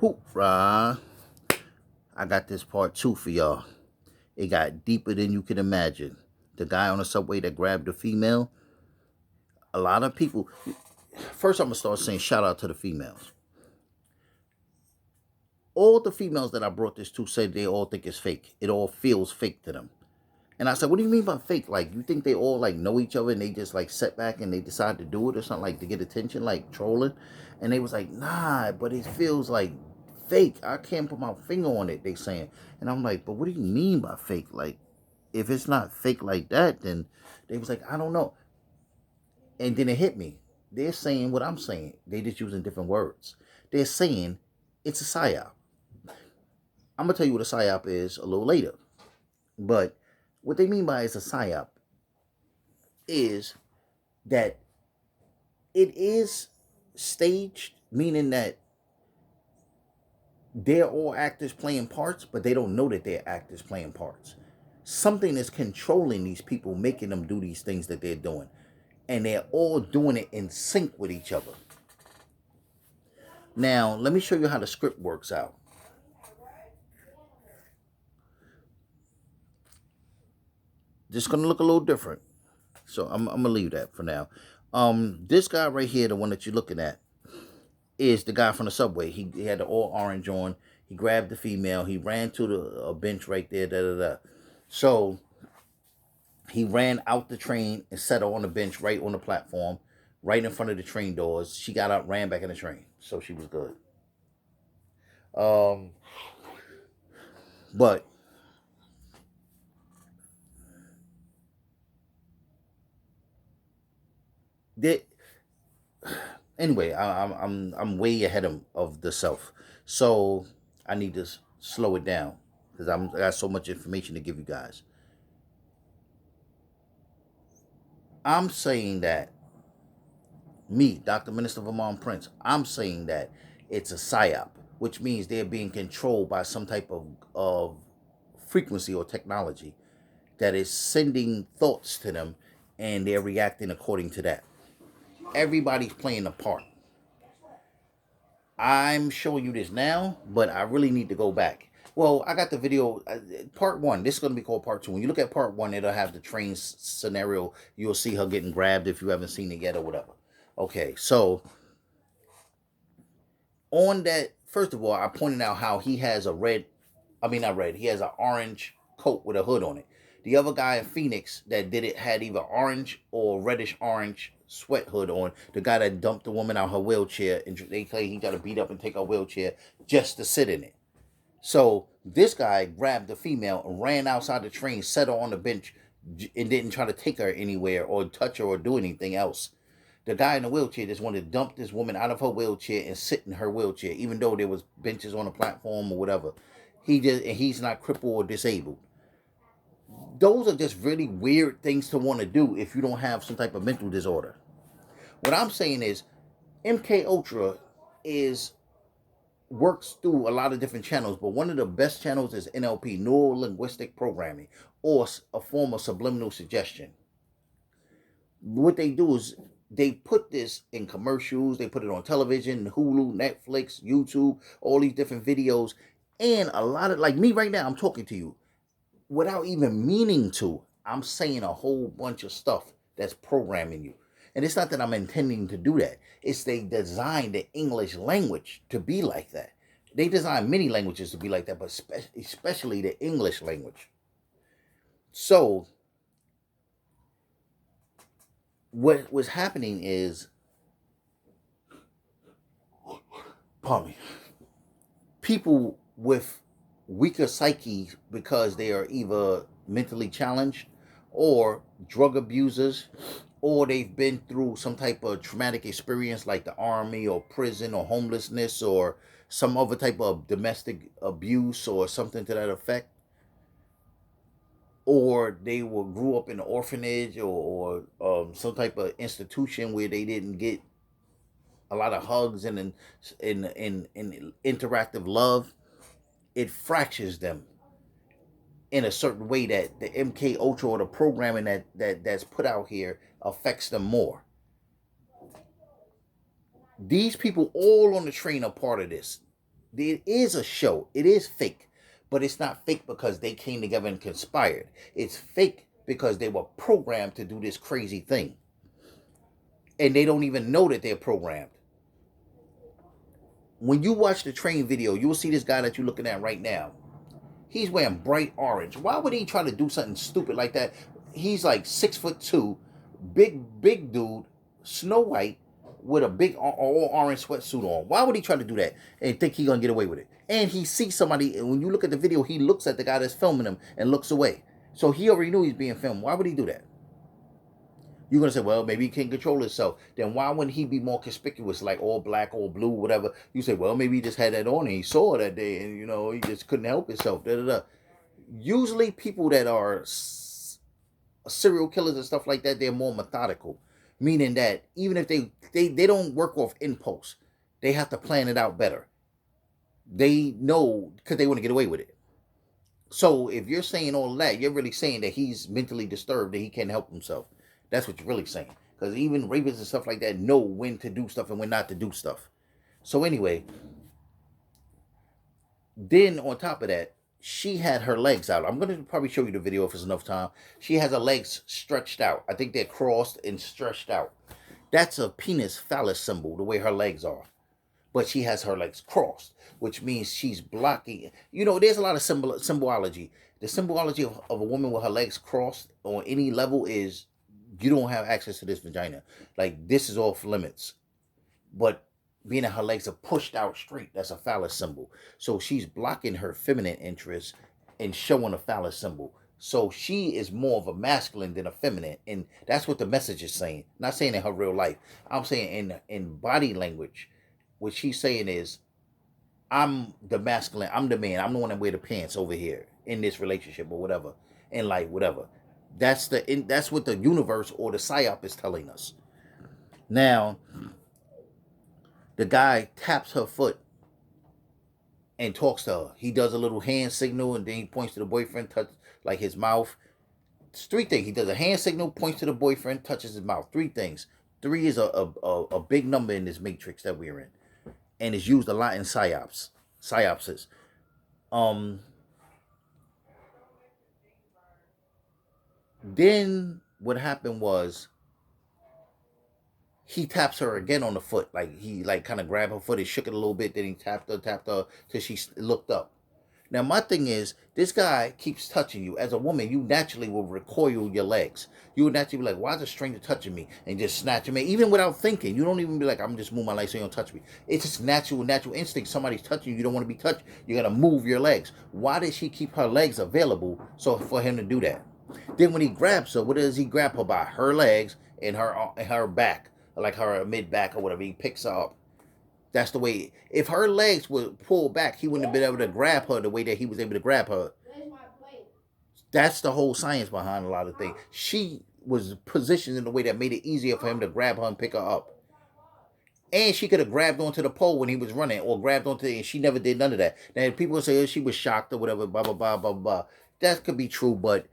Hoorah. I got this part 2 for y'all. It got deeper than you can imagine. The guy on the subway that grabbed the female. A lot of people. First, I'm going to start saying shout out to the females. All the females that I brought this to said they all think it's fake. It all feels fake to them. And I said, what do you mean by fake? Like, you think they all, like, know each other and they just, like, set back and they decide to do it or something, like, to get attention, like, trolling? And they was like, nah, but it feels, like, fake. I can't put my finger on it, they saying. And I'm like, but what do you mean by fake? Like, if it's not fake like that, then they was like, I don't know. And then it hit me. They're saying what I'm saying. They just using different words. They're saying it's a psyop. I'm going to tell you what a psyop is a little later. But what they mean by it's a psyop is that it is staged, meaning that they're all actors playing parts, but they don't know that they're actors playing parts. Something is controlling these people, making them do these things that they're doing. And they're all doing it in sync with each other. Now, let me show you how the script works out. Just going to look a little different. So I'm going to leave that for now. This guy right here, the one that you're looking at, is the guy from the subway. He had the all orange on. He grabbed the female. He ran to the bench right there. So he ran out the train and set her on the bench right on the platform, right in front of the train doors. She got up, ran back in the train. So she was good. But anyway, I'm way ahead of the self. So I need to slow it down because I got so much information to give you guys. I'm saying that me, Dr. Minister Vermont Prince, I'm saying that it's a psyop, which means they're being controlled by some type of frequency or technology that is sending thoughts to them and they're reacting according to that. Everybody's playing a part. I'm showing you this now, but I really need to go back. Well, I got the video, part 1. This is going to be called part 2. When you look at part 1, it'll have the train scenario. You'll see her getting grabbed if you haven't seen it yet or whatever. Okay, so on that, first of all, I pointed out how he has he has an orange coat with a hood on it. The other guy in Phoenix that did it had either orange or reddish orange sweat hood on. The guy that dumped the woman out her wheelchair, and they claim he got to beat up and take her wheelchair just to sit in it. So this guy grabbed the female and ran outside the train, set her on the bench, and didn't try to take her anywhere or touch her or do anything else. The guy in the wheelchair just wanted to dump this woman out of her wheelchair and sit in her wheelchair, even though there was benches on the platform or whatever. He's not crippled or disabled. Those are just really weird things to want to do if you don't have some type of mental disorder. What I'm saying is MK Ultra works through a lot of different channels, but one of the best channels is NLP, Neuro Linguistic Programming, or a form of subliminal suggestion. What they do is they put this in commercials, they put it on television, Hulu, Netflix, YouTube, all these different videos, and a lot of, like me right now, I'm talking to you without even meaning to. I'm saying a whole bunch of stuff that's programming you. And it's not that I'm intending to do that. It's they designed the English language to be like that. They designed many languages to be like that, but especially the English language. So what was happening is, pardon me, people with weaker psyches because they are either mentally challenged or drug abusers, or they've been through some type of traumatic experience like the army or prison or homelessness or some other type of domestic abuse or something to that effect, or they grew up in an orphanage or some type of institution where they didn't get a lot of hugs and interactive love. It fractures them in a certain way that the MK Ultra or the programming that's put out here affects them more. These people all on the train are part of this. It is a show. It is fake. But it's not fake because they came together and conspired. It's fake because they were programmed to do this crazy thing. And they don't even know that they're programmed. When you watch the train video, you'll see this guy that you're looking at right now. He's wearing bright orange. Why would he try to do something stupid like that? He's like 6'2", big dude, Snow White, with a big all orange sweatsuit on. Why would he try to do that and think he's gonna get away with it? And he sees somebody, and when you look at the video, he looks at the guy that's filming him and looks away. So he already knew he's being filmed. Why would he do that? You're gonna say, well, maybe he can't control himself. Then why wouldn't he be more conspicuous, like all black, all blue, whatever? You say, well, maybe he just had that on and he saw it that day, and he just couldn't help himself. Da, da, da. Usually, people that are serial killers and stuff like that, they're more methodical, meaning that even if they don't work off impulse, they have to plan it out better. They know because they want to get away with it. So if you're saying all that, you're really saying that he's mentally disturbed, that he can't help himself. That's what you're really saying. Because even rapists and stuff like that know when to do stuff and when not to do stuff. So anyway, then on top of that, she had her legs out. I'm going to probably show you the video if it's enough time. She has her legs stretched out. I think they're crossed and stretched out. That's a penis phallus symbol, the way her legs are. But she has her legs crossed, which means she's blocking. There's a lot of symbology. The symbology of a woman with her legs crossed on any level is you don't have access to this vagina. Like, this is off limits. But being that her legs are pushed out straight, that's a phallus symbol. So she's blocking her feminine interest and showing a phallus symbol. So she is more of a masculine than a feminine. And that's what the message is saying. Not saying in her real life. I'm saying in body language. What she's saying is, I'm the masculine. I'm the man. I'm the one that wear the pants over here in this relationship or whatever. In life, whatever. That's what the universe or the psyop is telling us. Now, the guy taps her foot and talks to her. He does a little hand signal and then he points to the boyfriend, touch like his mouth. It's three things. He does a hand signal, points to the boyfriend, touches his mouth. Three things. 3 is a big number in this matrix that we're in, and it's used a lot in psyopsis. Then what happened was he taps her again on the foot. Like, he kind of grabbed her foot and shook it a little bit. Then he tapped her till she looked up. Now, my thing is, this guy keeps touching you. As a woman, you naturally will recoil your legs. You would naturally be like, why is a stranger touching me? And just snatch him in, even without thinking. You don't even be like, I'm just moving my legs so you don't touch me. It's just natural instinct. Somebody's touching you. You don't want to be touched. You're going to move your legs. Why did she keep her legs available so for him to do that? Then when he grabs her, what does he grab her by? Her legs and her back, like her mid-back or whatever. He picks her up. That's the way. If her legs were pulled back, he wouldn't have been able to grab her the way that he was able to grab her. That's the whole science behind a lot of things. She was positioned in a way that made it easier for him to grab her and pick her up. And she could have grabbed onto the pole when he was running, or grabbed onto it, and she never did none of that. Now, people say, oh, she was shocked or whatever, blah, blah, blah, blah, blah. That could be true, but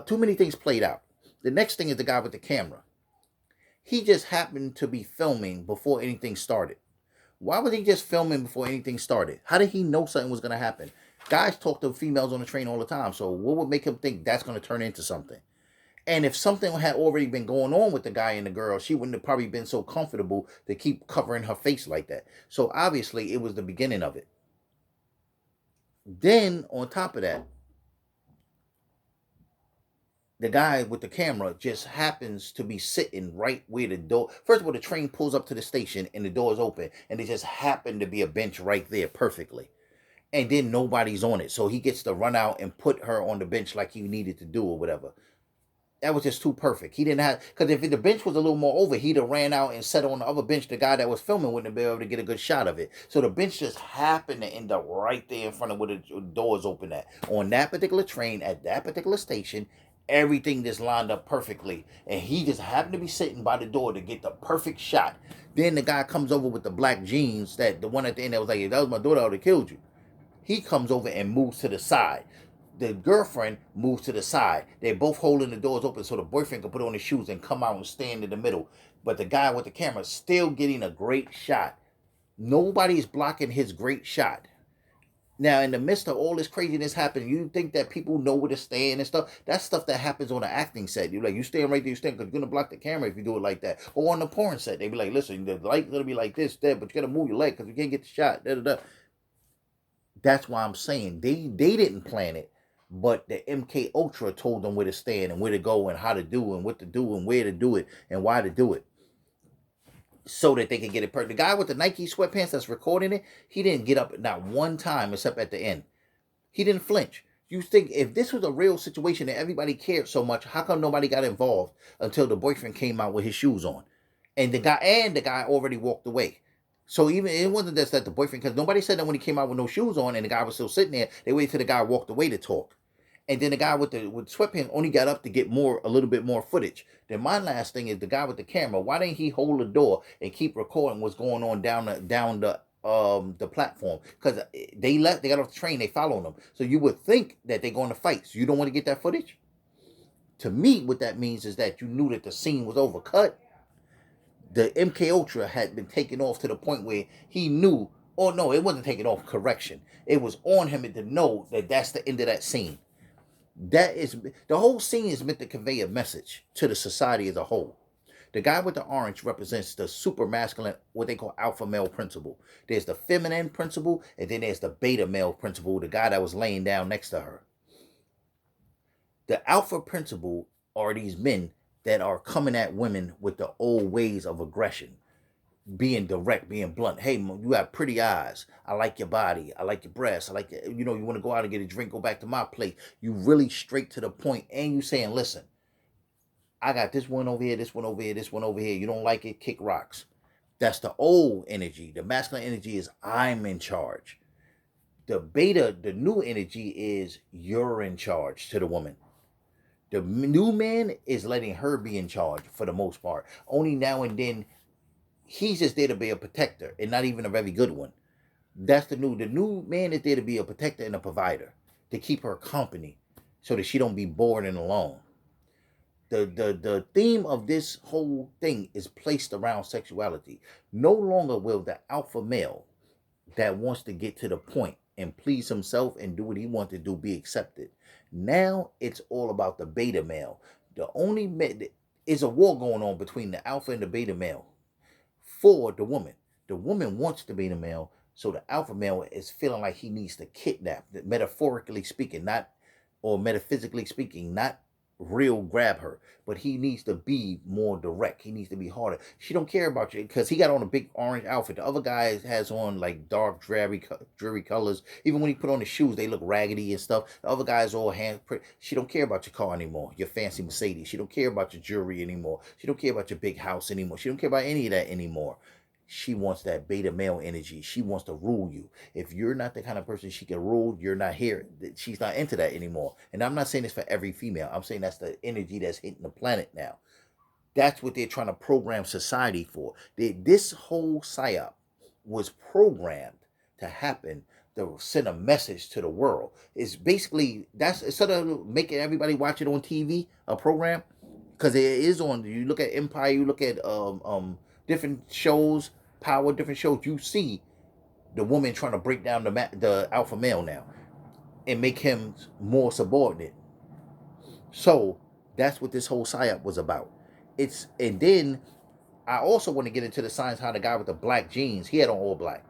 too many things played out. The next thing is the guy with the camera. He just happened to be filming before anything started. Why was he just filming before anything started? How did he know something was going to happen? Guys talk to females on the train all the time, so what would make him think that's going to turn into something? And if something had already been going on with the guy and the girl, she wouldn't have probably been so comfortable to keep covering her face like that. So obviously, it was the beginning of it. Then, on top of that, the guy with the camera just happens to be sitting right where the door. First of all, the train pulls up to the station and the door is open, and there just happened to be a bench right there perfectly. And then nobody's on it. So he gets to run out and put her on the bench like he needed to do or whatever. That was just too perfect. He didn't have, because if the bench was a little more over, he'd have ran out and sat on the other bench. The guy that was filming wouldn't have been able to get a good shot of it. So the bench just happened to end up right there in front of where the doors open at. On that particular train, at that particular station, everything just lined up perfectly. And he just happened to be sitting by the door to get the perfect shot. Then the guy comes over with the black jeans, that the one at the end that was like, if that was my daughter, I would have killed you. He comes over and moves to the side. The girlfriend moves to the side. They're both holding the doors open so the boyfriend can put on his shoes and come out and stand in the middle. But the guy with the camera is still getting a great shot. Nobody's blocking his great shot. Now, in the midst of all this craziness happening, you think that people know where to stand and stuff. That's stuff that happens on an acting set. You're like, you stand right there, you stand, because you're going to block the camera if you do it like that. Or on the porn set, they be like, listen, the light's going to be like this, there, but you got to move your leg because you can't get the shot. Da, da, da. That's why I'm saying they didn't plan it, but the MK Ultra told them where to stand and where to go and how to do and what to do and where to do it and why to do it, so that they can get it perfect. The guy with the Nike sweatpants that's recording it, he didn't get up not one time except at the end. He didn't flinch. You think if this was a real situation and everybody cared so much, how come nobody got involved until the boyfriend came out with his shoes on, and the guy already walked away. So even it wasn't just that the boyfriend, because nobody said that when he came out with no shoes on and the guy was still sitting there. They waited till the guy walked away to talk, and then the guy with sweatpants only got up to get a little bit more footage. Then my last thing is the guy with the camera. Why didn't he hold the door and keep recording what's going on down the platform? Because they got off the train, they following them. So you would think that they're going to fight. So you don't want to get that footage. To me, what that means is that you knew that the scene was overcut. The MK Ultra had been taken off to the point where he knew. Oh no, it wasn't taken off. Correction, it was on him to know that that's the end of that scene. That is, the whole scene is meant to convey a message to the society as a whole. The guy with the orange represents the super masculine, what they call alpha male principle. There's the feminine principle, and then there's the beta male principle, the guy that was laying down next to her. The alpha principle are these men that are coming at women with the old ways of aggression, being direct, being blunt. Hey, you have pretty eyes. I like your body. I like your breasts. I like, you want to go out and get a drink, go back to my place. You really straight to the point, and you saying, listen, I got this one over here, this one over here, this one over here. You don't like it, kick rocks. That's the old energy. The masculine energy is I'm in charge. The beta, the new energy is you're in charge to the woman. The new man is letting her be in charge for the most part. Only now and then he's just there to be a protector and not even a very good one. That's the new man is there to be a protector and a provider, to keep her company so that she don't be bored and alone. The theme of this whole thing is placed around sexuality. No longer will the alpha male that wants to get to the point and please himself and do what he wants to do be accepted. Now it's all about the beta male. The only is a war going on between the alpha and the beta male for the woman. The woman wants the beta male, so the alpha male is feeling like he needs to kidnap, metaphorically speaking, not, or metaphysically speaking, not real grab her, but he needs to be more direct. He needs to be harder. She don't care about you because he got on a big orange outfit. The other guy has on like dark dreary colors. Even when he put on the shoes, they look raggedy and stuff. The other guy's all hand pretty. She don't care about your car anymore, your fancy Mercedes. She don't care about your jewelry anymore. She don't care about your big house anymore. She don't care about any of that anymore. She wants that beta male energy. She wants to rule you. If you're not the kind of person she can rule, you're not here. She's not into that anymore. And I'm not saying this for every female. I'm saying that's the energy that's hitting the planet now. That's what they're trying to program society for. This whole psyop was programmed to happen to send a message to the world. It's basically, that's, instead of making everybody watch it on TV, a program, because it is on. You look at Empire, you look at different shows, Power, different shows. You see the woman trying to break down the alpha male now and make him more subordinate. So that's what this whole psyop was about. And then I also want to get into the science how the guy with the black jeans, he had on all black,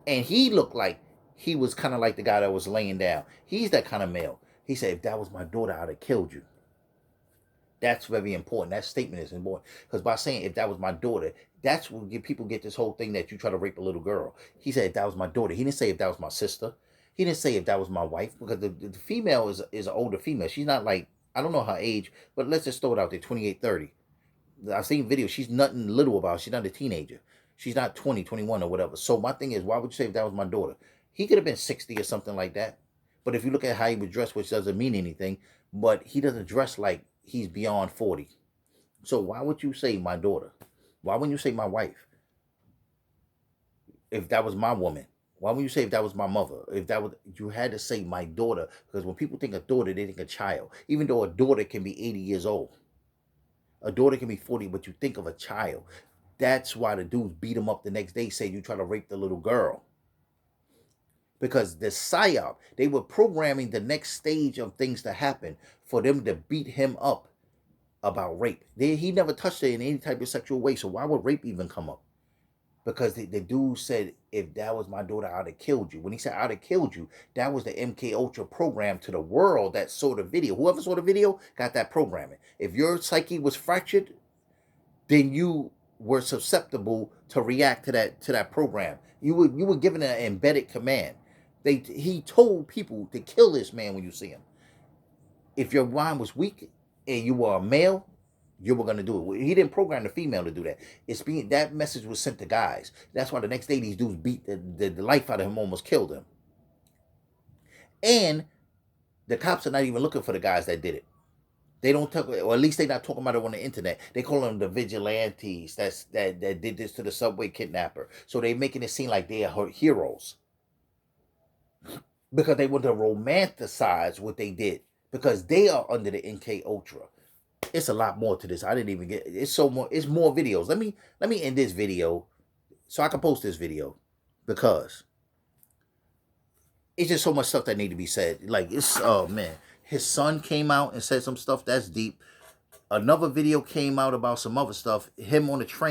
and he looked like he was kind of like the guy that was laying down. He's that kind of male. He said, if that was my daughter, I'd have killed you. That's very important. That statement is important, because by saying if that was my daughter, that's what people get this whole thing that you try to rape a little girl. He said if that was my daughter. He didn't say if that was my sister. He didn't say if that was my wife, because the female is an older female. She's not like, I don't know her age, but let's just throw it out there, 28, 30. I've seen videos. She's nothing little about it. She's not a teenager. She's not 20, 21 or whatever. So my thing is, why would you say if that was my daughter? He could have been 60 or something like that. But if you look at how he was dressed, which doesn't mean anything, but he doesn't dress like he's beyond 40. So why would you say my daughter? Why wouldn't you say my wife? If that was my woman, why wouldn't you say if that was my mother? If that was, you had to say my daughter, because when people think of daughter, they think a child. Even though a daughter can be 80 years old, a daughter can be 40, but you think of a child. That's why the dudes beat him up the next day, say you try to rape the little girl. because the psyop, they were programming the next stage of things to happen for them to beat him up about rape. He never touched her in any type of sexual way, so why would rape even come up? Because the dude said, if that was my daughter, I'd have killed you. When he said I'd have killed you, that was the MK Ultra program to the world that saw the video. Whoever saw the video got that programming. If your psyche was fractured, then you were susceptible to react to that program. You were given an embedded command. He told people to kill this man when you see him. If your mind was weak and you were a male, you were gonna do it. He didn't program the female to do that. That message was sent to guys. That's why the next day these dudes beat the life out of him, almost killed him. And the cops are not even looking for the guys that did it. They don't talk, or at least they're not talking about it on the internet. They call them the vigilantes that did this to the subway kidnapper. So they're making it seem like they are heroes because they want to romanticize what they did because they are under the MK Ultra. It's a lot more to this. I didn't even get it's so more. It's more videos. Let me end this video so I can post this video because it's just so much stuff that need to be said. Like it's oh man. His son came out and said some stuff that's deep. Another video came out about some other stuff. Him on the train.